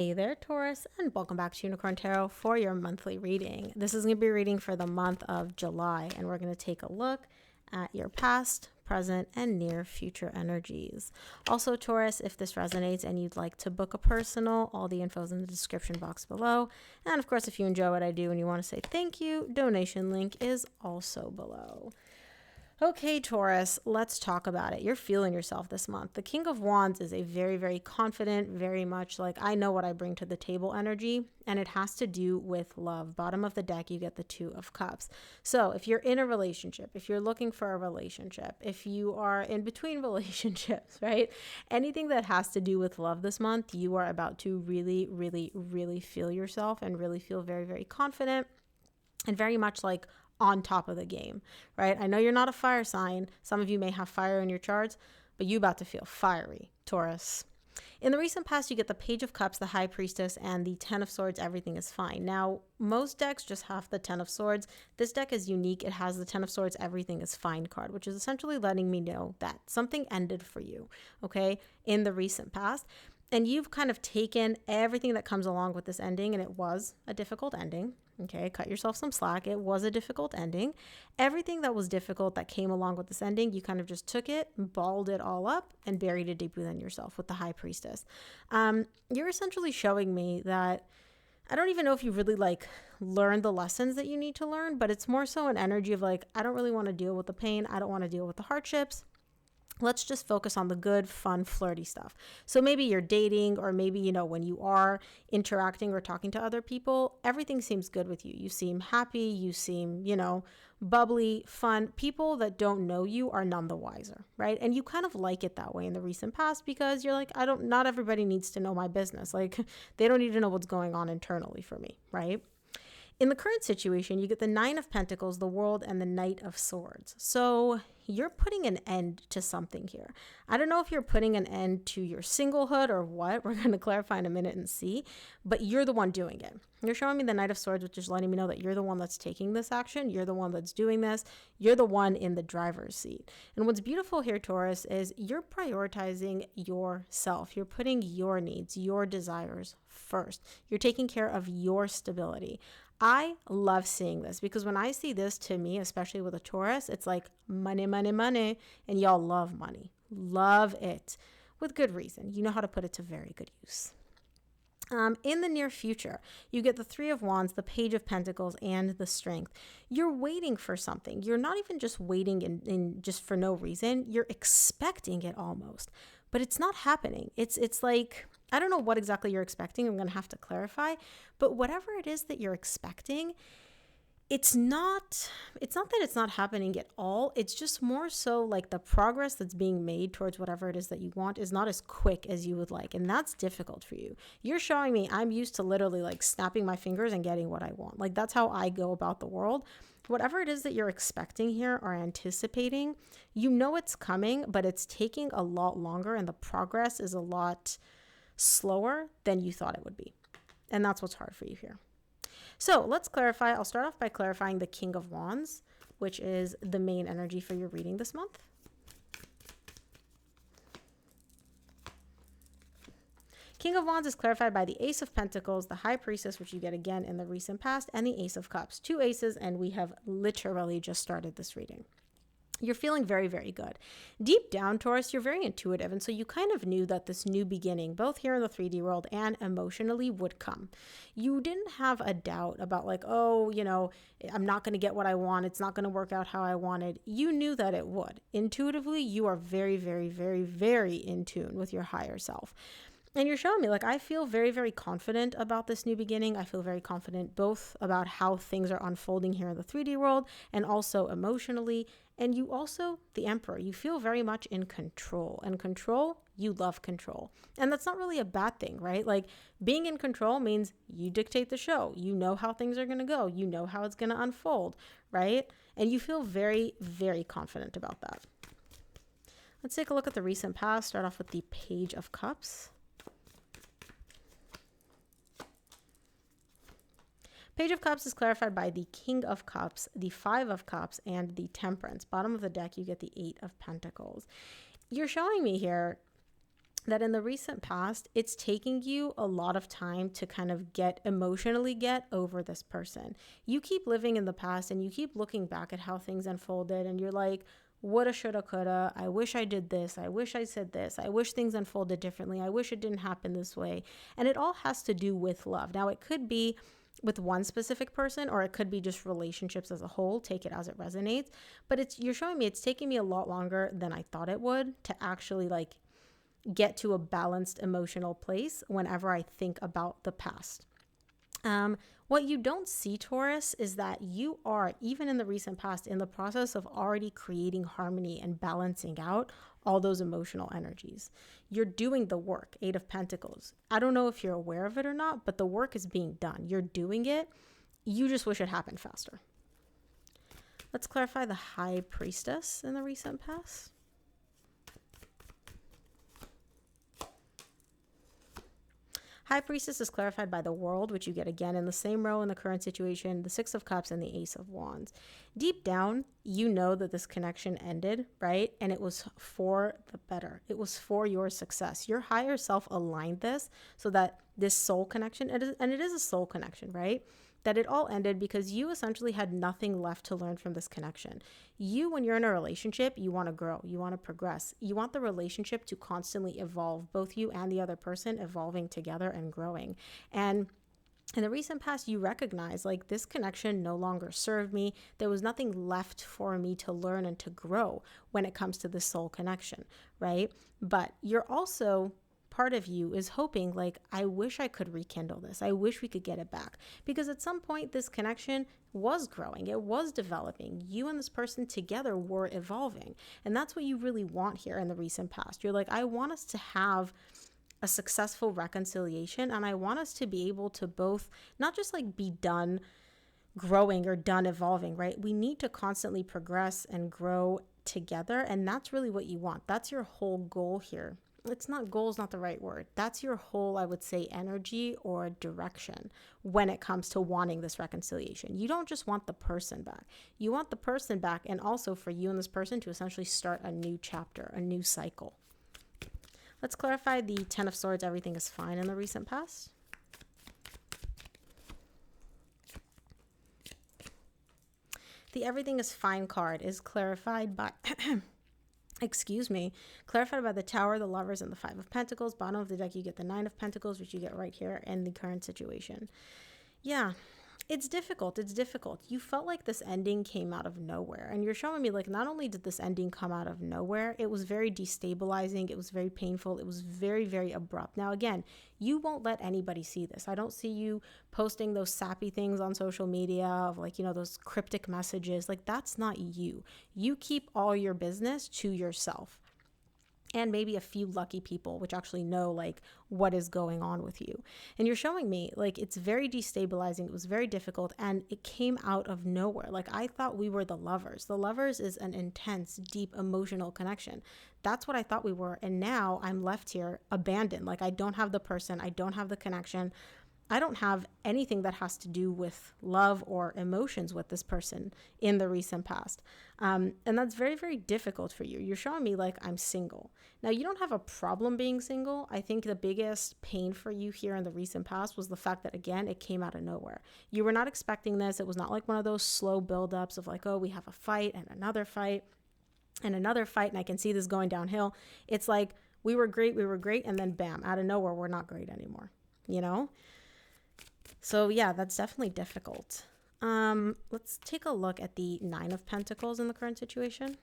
Hey there, Taurus, and welcome back to Unicorn Tarot for your monthly reading. This is going to be a reading for the month of July, and we're going to take a look at your past, present, and near future energies. Also, Taurus, if this resonates and you'd like to book a personal, all the info is in the description box below. And of course, if you enjoy what I do and you want to say thank you, donation link is also below. Okay, Taurus, let's talk about it. You're feeling yourself this month. The King of Wands is a very, very confident, very much like I know what I bring to the table energy, and it has to do with love. Bottom of the deck, you get the Two of Cups. So if you're in a relationship, if you're looking for a relationship, if you are in between relationships, right? Anything that has to do with love this month, you are about to really, really, really feel yourself and really feel very, very confident and very much like on top of the game, right? I know you're not a fire sign. Some of you may have fire in your charts, but you about to feel fiery, Taurus. In the recent past, you get the Page of Cups, the High Priestess, and the Ten of Swords. Everything is fine. Now, most decks just have the Ten of Swords. This deck is unique. It has the Ten of Swords, everything is fine card, which is essentially letting me know that something ended for you, okay, in the recent past. And you've kind of taken everything that comes along with this ending, and it was a difficult ending. Okay, cut yourself some slack. It was a difficult ending. Everything that was difficult that came along with this ending, you kind of just took it, balled it all up, and buried it deep within yourself with the High Priestess. You're essentially showing me that I don't even know if you really learned the lessons that you need to learn, but it's more so an energy of I don't really want to deal with the pain. I don't want to deal with the hardships. Let's just focus on the good, fun, flirty stuff. So maybe you're dating, or maybe, when you are interacting or talking to other people, everything seems good with you. You seem happy. You seem, bubbly, fun. People that don't know you are none the wiser, right? And you kind of like it that way in the recent past because you're like, not everybody needs to know my business. They don't need to know what's going on internally for me, right? In the current situation, you get the Nine of Pentacles, the World, and the Knight of Swords. So you're putting an end to something here. I don't know if you're putting an end to your singlehood or what. We're going to clarify in a minute and see. But you're the one doing it. You're showing me the Knight of Swords, which is letting me know that you're the one that's taking this action. You're the one that's doing this. You're the one in the driver's seat. And what's beautiful here, Taurus, is you're prioritizing yourself. You're putting your needs, your desires first. You're taking care of your stability. I love seeing this because when I see this, to me, especially with a Taurus, it's like money, money, money. And y'all love money. Love it. With good reason. You know how to put it to very good use. In the near future, you get the Three of Wands, the Page of Pentacles, and the Strength. You're waiting for something. You're not even just waiting in just for no reason. You're expecting it almost, but it's not happening. It's like, I don't know what exactly you're expecting. I'm going to have to clarify, but whatever it is that you're expecting, it's not that it's not happening at all. It's just more so like the progress that's being made towards whatever it is that you want is not as quick as you would like. And that's difficult for you. You're showing me I'm used to literally snapping my fingers and getting what I want. That's how I go about the world. Whatever it is that you're expecting here or anticipating, it's coming, but it's taking a lot longer and the progress is a lot slower than you thought it would be. And that's what's hard for you here. So let's clarify. I'll start off by clarifying the King of Wands, which is the main energy for your reading this month. King of Wands is clarified by the Ace of Pentacles, the High Priestess, which you get again in the recent past, and the Ace of Cups. Two aces, and we have literally just started this reading. You're feeling very, very good. Deep down, Taurus, you're very intuitive. And so you kind of knew that this new beginning, both here in the 3D world and emotionally, would come. You didn't have a doubt about I'm not going to get what I want. It's not going to work out how I wanted. You knew that it would. Intuitively, you are very, very, very, very in tune with your higher self. And you're showing me, I feel very, very confident about this new beginning. I feel very confident both about how things are unfolding here in the 3D world and also emotionally. And you also, the Emperor, you feel very much in control. And control, you love control. And that's not really a bad thing, right? Being in control means you dictate the show. You know how things are going to go. You know how it's going to unfold, right? And you feel very, very confident about that. Let's take a look at the recent past. Start off with the Page of Cups. Page of Cups is clarified by the King of Cups, the Five of Cups, and the Temperance. Bottom of the deck, you get the Eight of Pentacles. You're showing me here that in the recent past, it's taking you a lot of time to kind of emotionally get over this person. You keep living in the past and you keep looking back at how things unfolded and you're like, woulda, shoulda, coulda. I wish I did this. I wish I said this. I wish things unfolded differently. I wish it didn't happen this way. And it all has to do with love. Now, it could be with one specific person, or it could be just relationships as a whole. Take it as it resonates. But you're showing me it's taking me a lot longer than I thought it would to actually get to a balanced emotional place whenever I think about the past. What you don't see, Taurus, is that you are, even in the recent past, in the process of already creating harmony and balancing out all those emotional energies. You're doing the work, Eight of Pentacles. I don't know if you're aware of it or not, but the work is being done. You're doing it. You just wish it happened faster. Let's clarify the High Priestess in the recent past. High Priestess is clarified by the World, which you get again in the same row in the current situation, the Six of Cups and the Ace of Wands. Deep down, you know that this connection ended, right? And it was for the better. It was for your success. Your higher self aligned this so that this soul connection, it is a soul connection, right? That it all ended because you essentially had nothing left to learn from this connection. You, when you're in a relationship, you want to grow, you want to progress. You want the relationship to constantly evolve, both you and the other person evolving together and growing. And in the recent past, you recognize this connection no longer served me. There was nothing left for me to learn and to grow when it comes to this soul connection, right? But you're also, part of you is hoping I wish I could rekindle this. I wish we could get it back, because at some point this connection was growing. It was developing. You and this person together were evolving. And that's what you really want here in the recent past. You're I want us to have a successful reconciliation, and I want us to be able to both not just be done growing or done evolving, right? We need to constantly progress and grow together. And that's really what you want. That's your whole goal here. It's not, goal is not the right word. That's your whole, I would say, energy or direction when it comes to wanting this reconciliation. You don't just want the person back. You want the person back, and also for you and this person to essentially start a new chapter, a new cycle. Let's clarify the Ten of Swords. Everything is fine in the recent past. The Everything is Fine card is clarified by clarified by the Tower, the Lovers, and the Five of Pentacles. Bottom of the deck, you get the Nine of Pentacles, which you get right here in the current situation. Yeah, it's difficult. It's difficult. You felt like this ending came out of nowhere. And you're showing me not only did this ending come out of nowhere, it was very destabilizing. It was very painful. It was very, very abrupt. Now, again, you won't let anybody see this. I don't see you posting those sappy things on social media of those cryptic messages. That's not you. You keep all your business to yourself. And maybe a few lucky people which actually know what is going on with you. And you're showing me it's very destabilizing. It was very difficult, and it came out of nowhere. I thought we were the lovers. The lovers is an intense, deep emotional connection. That's what I thought we were. And now I'm left here abandoned. I don't have the person. I don't have the connection. I don't have anything that has to do with love or emotions with this person in the recent past. And that's very, very difficult for you. You're showing me I'm single. Now, you don't have a problem being single. I think the biggest pain for you here in the recent past was the fact that, again, it came out of nowhere. You were not expecting this. It was not one of those slow buildups of oh, we have a fight and another fight and another fight, and I can see this going downhill. It's we were great, and then bam, out of nowhere, we're not great anymore, So yeah, that's definitely difficult. Let's take a look at the Nine of Pentacles in the current situation.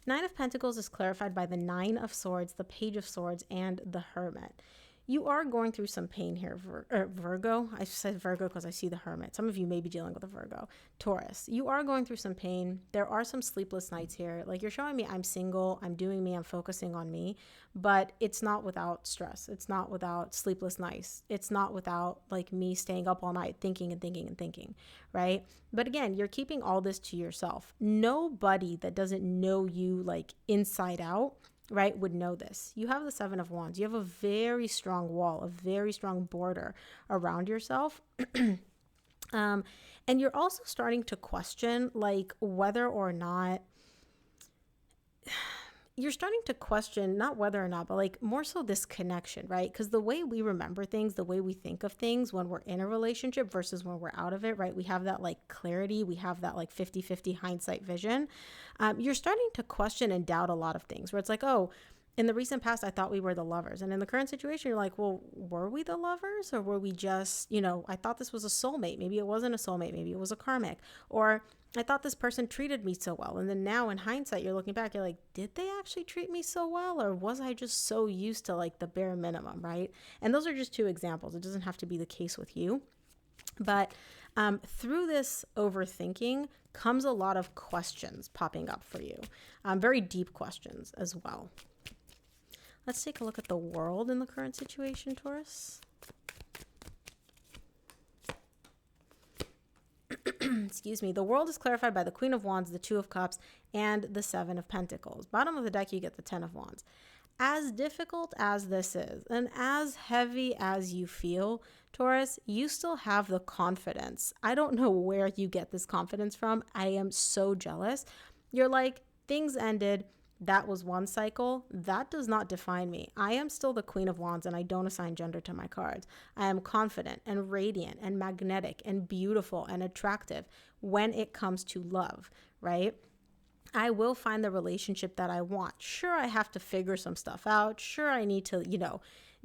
Nine of Pentacles is clarified by the Nine of Swords, the Page of Swords, and the Hermit. You are going through some pain here, Virgo. I said Virgo because I see the Hermit. Some of you may be dealing with a Virgo. Taurus, you are going through some pain. There are some sleepless nights here. You're showing me I'm single, I'm doing me, I'm focusing on me, but it's not without stress. It's not without sleepless nights. It's not without me staying up all night thinking and thinking and thinking, right? But again, you're keeping all this to yourself. Nobody that doesn't know you inside out, right, would know this. You have the Seven of Wands. You have a very strong wall, a very strong border around yourself. And you're also starting to question like whether or not you're starting to question not whether or not, but like more so this connection, right? Because the way we remember things, the way we think of things when we're in a relationship versus when we're out of it, right? We have that like clarity, we have that like 50-50 hindsight vision. You're starting to question and doubt a lot of things where it's like, oh, in the recent past, I thought we were the lovers. And in the current situation, you're like, well, were we the lovers? Or were we just, I thought this was a soulmate. Maybe it wasn't a soulmate. Maybe it was a karmic. Or I thought this person treated me so well. And then now in hindsight, you're looking back, you're like, did they actually treat me so well? Or was I just so used to like the bare minimum, right? And those are just two examples. It doesn't have to be the case with you. But through this overthinking comes a lot of questions popping up for you, very deep questions as well. Let's take a look at the world in the current situation, Taurus. Excuse me. The world is clarified by the Queen of Wands, the Two of Cups, and the Seven of Pentacles. Bottom of the deck, you get the Ten of Wands. As difficult as this is, and as heavy as you feel, Taurus, you still have the confidence. I don't know where you get this confidence from. I am so jealous. You're like, things ended. That was one cycle. That does not define me. I am still the Queen of Wands and I don't assign gender to my cards. I am confident and radiant and magnetic and beautiful and attractive when it comes to love, right? I will find the relationship that I want. Sure, I have to figure some stuff out. Sure, I need to,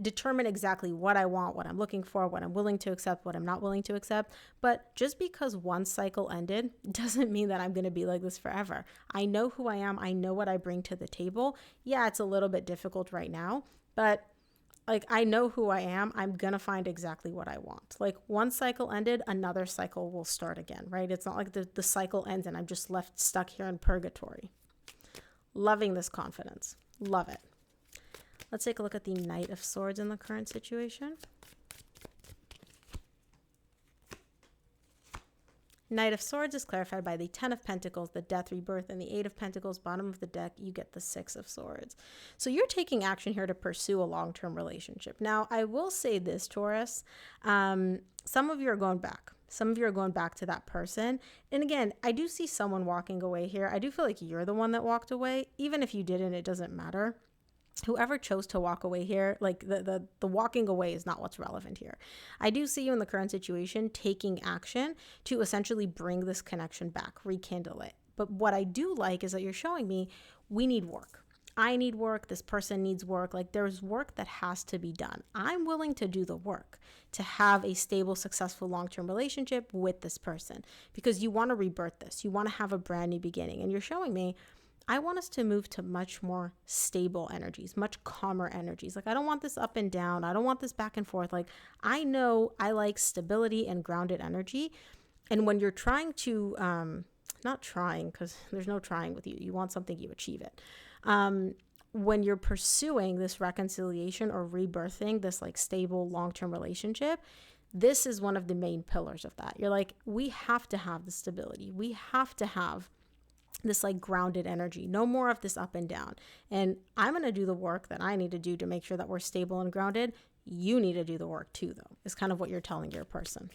determine exactly what I want, what I'm looking for, what I'm willing to accept, what I'm not willing to accept. But just because one cycle ended doesn't mean that I'm going to be like this forever. I know who I am. I know what I bring to the table. Yeah, it's a little bit difficult right now, but like I know who I am. I'm going to find exactly what I want. Like one cycle ended, another cycle will start again, right? It's not like the cycle ends and I'm just left stuck here in purgatory. Loving this confidence. Love it. Let's take a look at the Knight of Swords in the current situation. Knight of Swords is clarified by the Ten of Pentacles, the Death, Rebirth, and the Eight of Pentacles. Bottom of the deck, you get the Six of Swords. So you're taking action here to pursue a long-term relationship. Now, I will say this, Taurus, some of you are going back. Some of you are going back to that person. And again, I do see someone walking away here. I do feel like you're the one that walked away. Even if you didn't, it doesn't matter. Whoever chose to walk away here, like the walking away is not what's relevant here. I do see you in the current situation taking action to essentially bring this connection back, rekindle it. But what I do like is that you're showing me we need work. I need work. This person needs work. Like there's work that has to be done. I'm willing to do the work to have a stable, successful, long-term relationship with this person because you want to rebirth this. You want to have a brand new beginning. And you're showing me I want us to move to much more stable energies, much calmer energies. Like, I don't want this up and down. I don't want this back and forth. Like, I know I like stability and grounded energy. And when you're trying to, not trying, because there's no trying with you. You want something, you achieve it. When you're pursuing this reconciliation or rebirthing this like stable long-term relationship, this is one of the main pillars of that. You're like, we have to have the stability. We have to have this like grounded energy, no more of this up and down. And I'm going to do the work that I need to do to make sure that we're stable and grounded. You need to do the work too, though, is kind of what you're telling your person.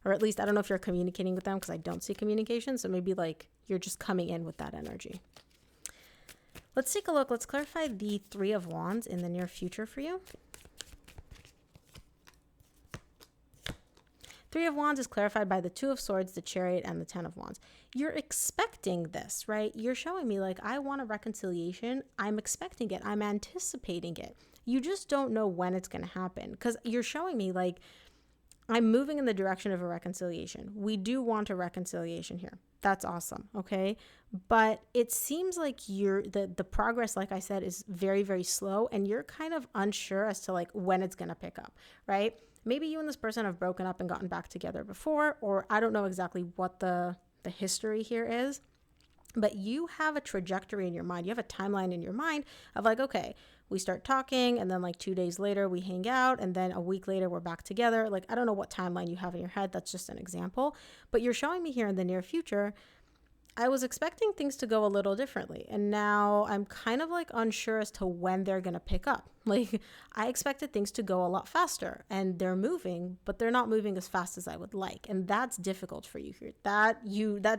Or at least, I don't know if you're communicating with them because I don't see communication. So maybe like you're just coming in with that energy. Let's take a look. Let's clarify the Three of Wands in the near future for you. Three of Wands is clarified by the Two of Swords, the Chariot, and the Ten of Wands. You're expecting this, right? You're showing me like, I want a reconciliation. I'm expecting it. I'm anticipating it. You just don't know when it's going to happen because you're showing me like, I'm moving in the direction of a reconciliation. We do want a reconciliation here. That's awesome. Okay. But it seems like the progress, like I said, is very, very slow. And you're kind of unsure as to like when it's going to pick up, right? Maybe you and this person have broken up and gotten back together before, or I don't know exactly what the history here is, but you have a trajectory in your mind. You have a timeline in your mind of like, okay, we start talking and then like 2 days later we hang out and then a week later we're back together. Like, I don't know what timeline you have in your head. That's just an example, but you're showing me here in the near future, I was expecting things to go a little differently, and now I'm kind of like unsure as to when they're going to pick up. Like, I expected things to go a lot faster, and they're moving, but they're not moving as fast as I would like. And that's difficult for you here. That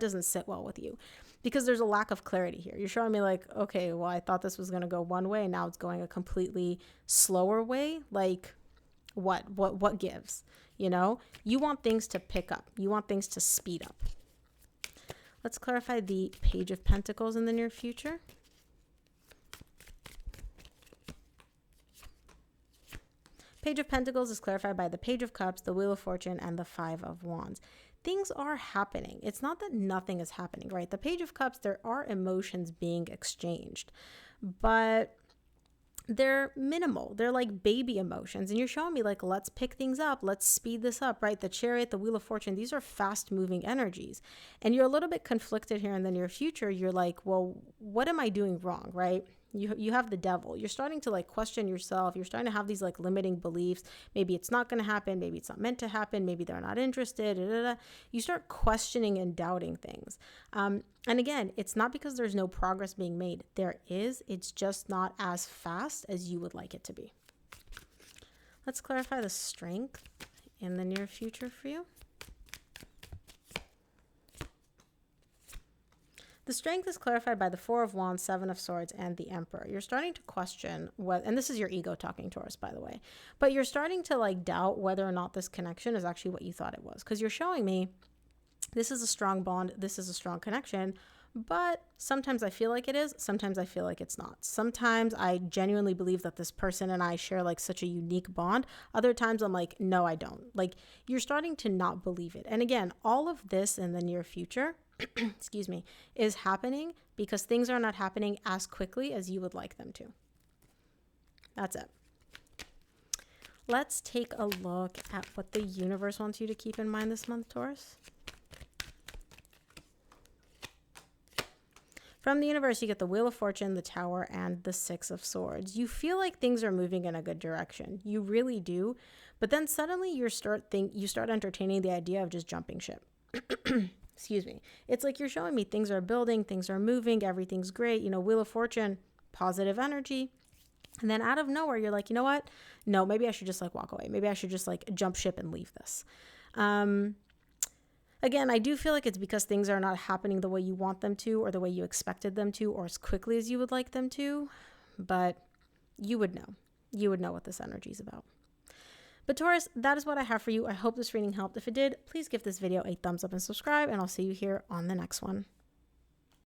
doesn't sit well with you, because there's a lack of clarity here. You're showing me like, okay, well, I thought this was going to go one way, and now it's going a completely slower way. Like, what gives? You know, you want things to pick up. You want things to speed up. Let's clarify the Page of Pentacles in the near future. Page of Pentacles is clarified by the Page of Cups, the Wheel of Fortune, and the Five of Wands. Things are happening. It's not that nothing is happening, right? The Page of Cups, there are emotions being exchanged, but they're minimal. They're like baby emotions. And you're showing me like, let's pick things up. Let's speed this up, right? The Chariot, the Wheel of Fortune, these are fast moving energies. And you're a little bit conflicted here in the near future. You're like, well, what am I doing wrong, right? You have the Devil. You're starting to like question yourself. You're starting to have these like limiting beliefs. Maybe it's not going to happen. Maybe it's not meant to happen. Maybe they're not interested. You start questioning and doubting things. And again, it's not because there's no progress being made. There is. It's just not as fast as you would like it to be. Let's clarify the strength in the near future for you. The strength is clarified by the Four of Wands, Seven of Swords, and the Emperor. You're starting to question what, and this is your ego talking, Taurus, by the way, but you're starting to like doubt whether or not this connection is actually what you thought it was. Because you're showing me this is a strong bond, this is a strong connection, but sometimes I feel like it is, sometimes I feel like it's not. Sometimes I genuinely believe that this person and I share like such a unique bond. Other times I'm like, no, I don't. Like, you're starting to not believe it. And again, all of this in the near future excuse me, is happening because things are not happening as quickly as you would like them to. That's it. Let's take a look at what the universe wants you to keep in mind this month, Taurus. From the universe, you get the Wheel of Fortune, the Tower, and the Six of Swords. You feel like things are moving in a good direction. You really do. But then suddenly you start entertaining the idea of just jumping ship. Excuse me. It's like you're showing me things are building, things are moving, everything's great. You know, Wheel of Fortune, positive energy. And then out of nowhere, you're like, you know what? No, maybe I should just like walk away. Maybe I should just like jump ship and leave this. Again, I do feel like it's because things are not happening the way you want them to or the way you expected them to or as quickly as you would like them to. But you would know. You would know what this energy is about. But Taurus, that is what I have for you. I hope this reading helped. If it did, please give this video a thumbs up and subscribe, and I'll see you here on the next one.